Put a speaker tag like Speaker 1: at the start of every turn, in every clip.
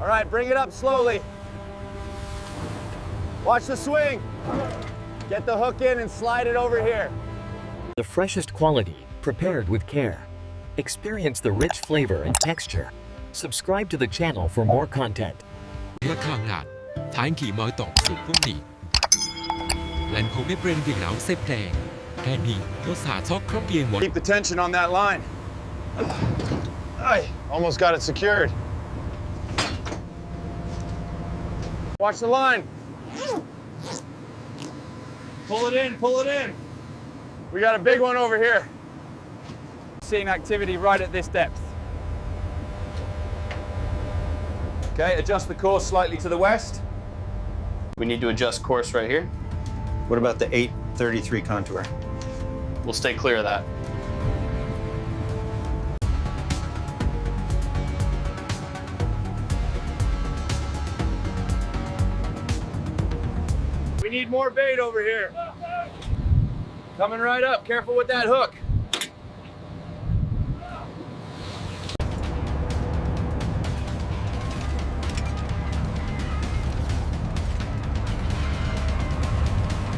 Speaker 1: All right, bring it up slowly. Watch the swing. Get the hook in and slide it over here.
Speaker 2: The freshest quality, prepared with care. Experience the rich flavor and texture. Subscribe to the channel for more content.
Speaker 3: 一抗壓，睇期望當屬風年，能好咩 brand 嘅樓色平，แค่นี้ก็สาชอบครบเพียงหมด
Speaker 1: Keep the tension on that line. Almost got it secured. Watch the line. Pull it in, pull it in. We got a big one over here. Seeing activity right at this depth. Okay, adjust the course slightly to the west.
Speaker 4: We need to adjust course right here.
Speaker 1: What about the 833 contour?
Speaker 4: We'll stay clear of that.
Speaker 1: We need more bait over here. Coming right up, careful with that hook.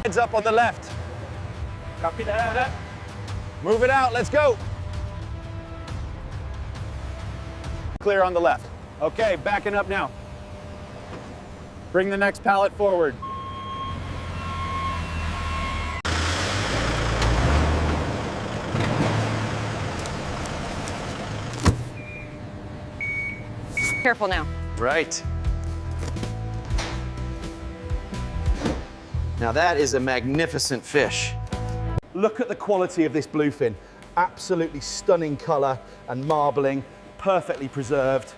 Speaker 1: Heads up on the left. Copy that. Move it out, let's go. Clear on the left. Okay, backing up now. Bring the next pallet forward.
Speaker 5: Careful now.
Speaker 4: Right. Now that is a magnificent fish.
Speaker 1: Look at the quality of this bluefin. Absolutely stunning color and marbling, perfectly preserved.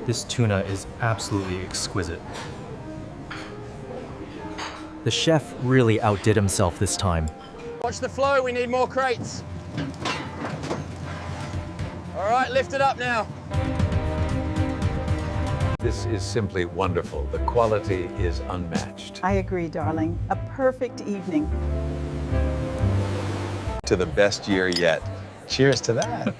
Speaker 6: This tuna is absolutely exquisite. The chef really outdid himself this time.
Speaker 1: Watch the flow, we need more crates. All right, lift it up now.
Speaker 7: This is simply wonderful. The quality is unmatched.
Speaker 8: I agree, darling. A perfect evening.
Speaker 7: To the best year yet. Cheers to that.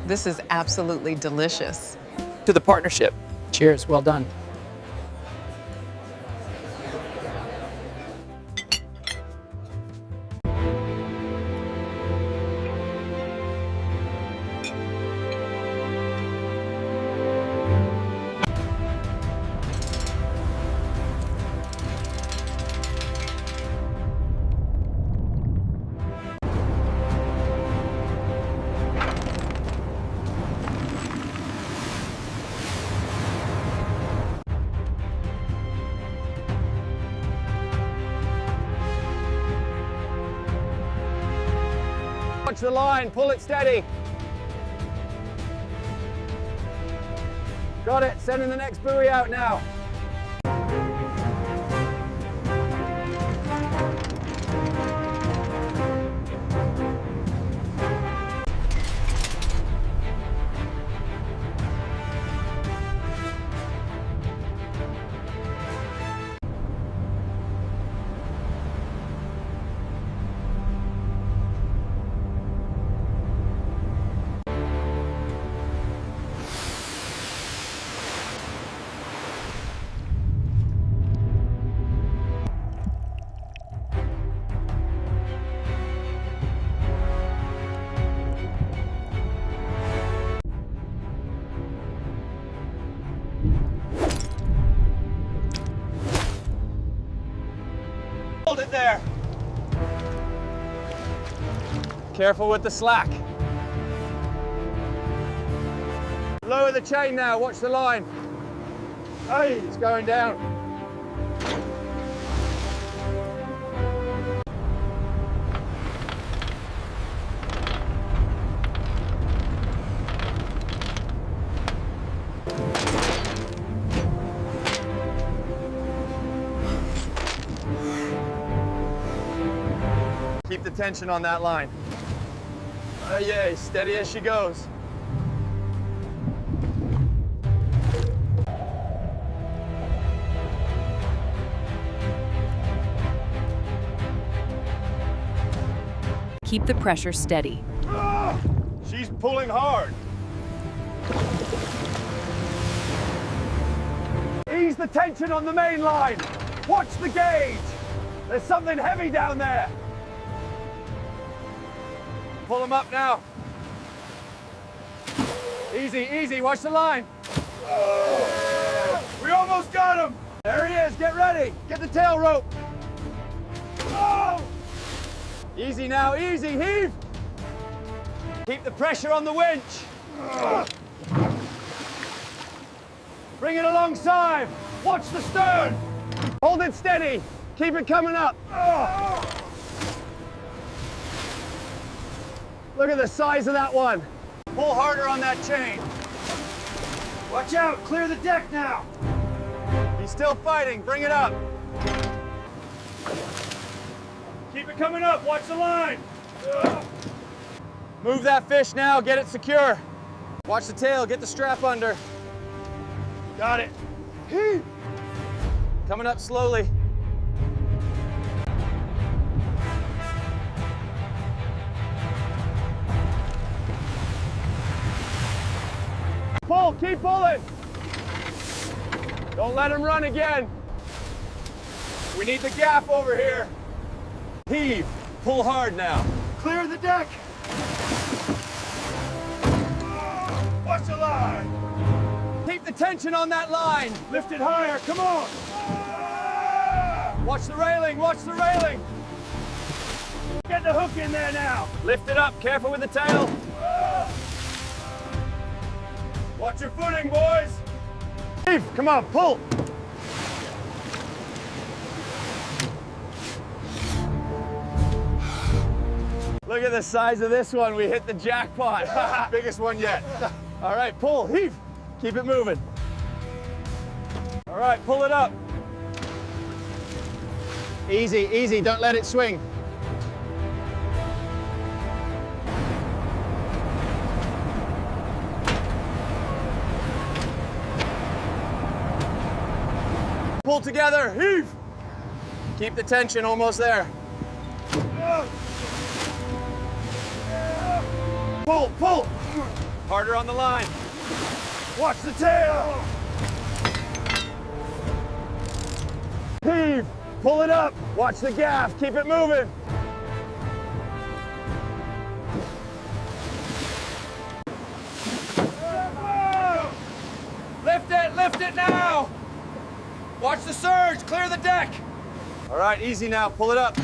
Speaker 5: This is absolutely delicious.
Speaker 9: To the partnership. Cheers, well done.
Speaker 1: Watch the line, pull it steady. Got it, sending the next buoy out now. Hold it there. Careful with the slack. Lower the chain now, watch the line. Hey, it's going down.
Speaker 4: tension on that line. Yay, steady as she goes.
Speaker 10: Keep the pressure steady.
Speaker 1: She's pulling hard. Ease the tension on the main line. Watch the gauge. There's something heavy down there. Pull them up now. Easy, easy, watch the line. We almost got him. There he is, get ready. Get the tail rope. Easy now, easy, heave. Keep the pressure on the winch. Bring it alongside. Watch the stern. Hold it steady. Keep it coming up. Look at the size of that one. Pull harder on that chain. Watch out, clear the deck now. He's still fighting, bring it up. Keep it coming up, watch the line. Move that fish now, get it secure. Watch the tail, get the strap under. Got it. Coming up slowly. Pull, keep pulling. Don't let him run again. We need the gap over here. Heave, pull hard now. Clear the deck. Watch the line. Keep the tension on that line. Lift it higher, come on. Watch the railing, watch the railing. Get the hook in there now. Lift it up, careful with the tail. Watch your footing, boys. Heave, come on, pull. Look at the size of this one. We hit the jackpot. Biggest one yet. All right, pull, heave. Keep it moving. All right, pull it up. Easy, easy, don't let it swing. Pull together, heave. Keep the tension, almost there. Pull, pull. Harder on the line. Watch the tail. Heave, pull it up. Watch the gaff, keep it moving. Lift it now. Watch the surge, clear the deck. All right, easy now, pull it up.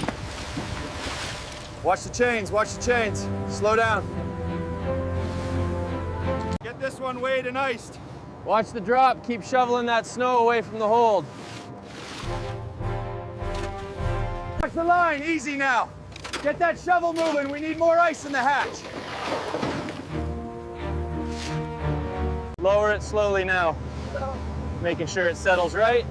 Speaker 1: Watch the chains, watch the chains. Slow down. Get this one weighed and iced. Watch the drop, keep shoveling that snow away from the hold. Watch the line, easy now. Get that shovel moving, we need more ice in the hatch. Lower it slowly now. Making sure it settles right.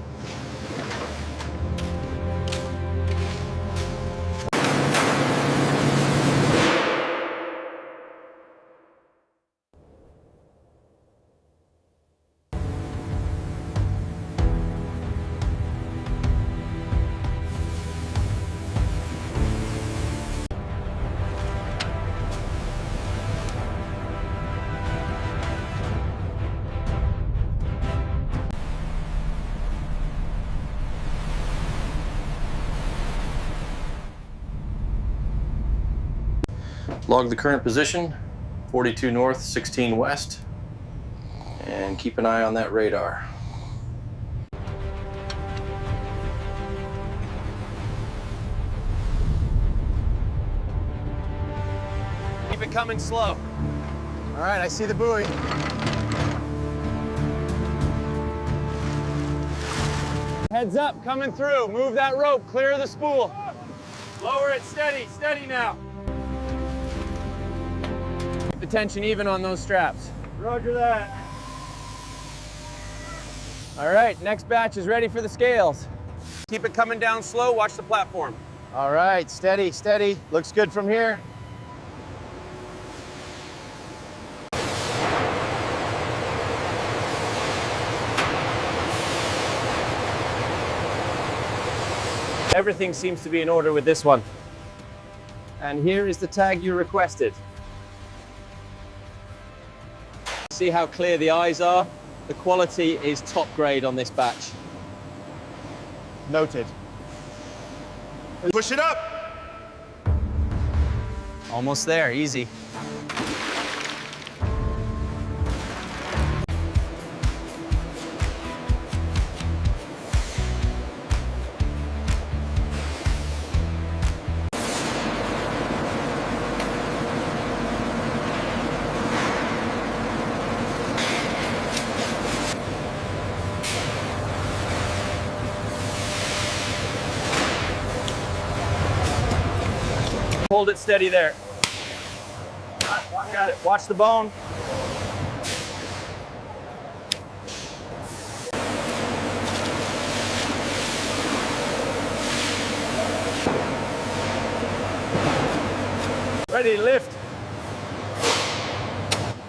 Speaker 4: Log the current position, 42 north, 16 west, and keep an eye on that radar. Keep it coming slow. All right, I see the buoy. Heads up, coming through. Move that rope, clear the spool. Lower it, steady, steady now. The tension even on those straps. Roger that. All right, next batch is ready for the scales. Keep it coming down slow, watch the platform.
Speaker 1: All right, steady, steady. Looks good from here. Everything seems to be in order with this one. And here is the tag you requested. See how clear the eyes are? The quality is top grade on this batch. Noted. Push it up! Almost there, easy. Hold it steady there. Got it. Watch the bone. Ready, lift.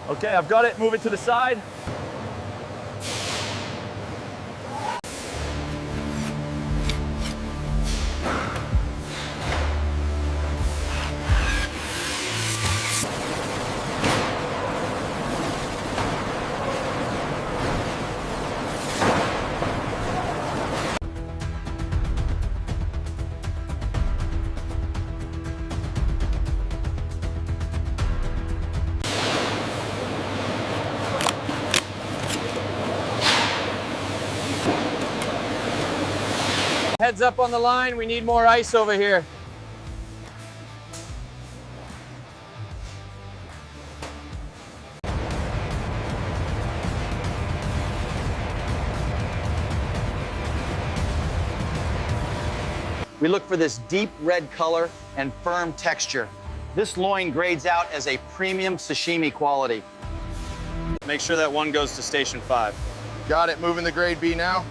Speaker 1: Okay, I've got it. Move it to the side. Heads up on the line, we need more ice over here. We look for this deep red color and firm texture. This loin grades out as a premium sashimi quality. Make sure that one goes to station 5.
Speaker 11: Got it, moving the grade B now.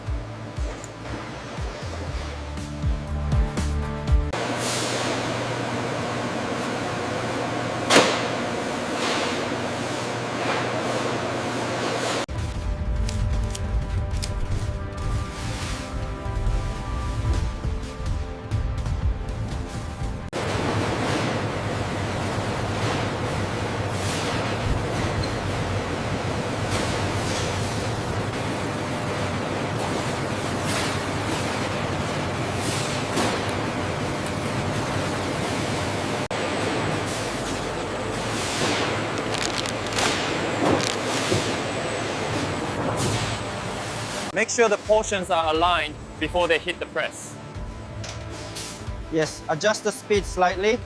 Speaker 1: Make sure the portions are aligned before they hit the press.
Speaker 9: Yes, adjust the speed slightly.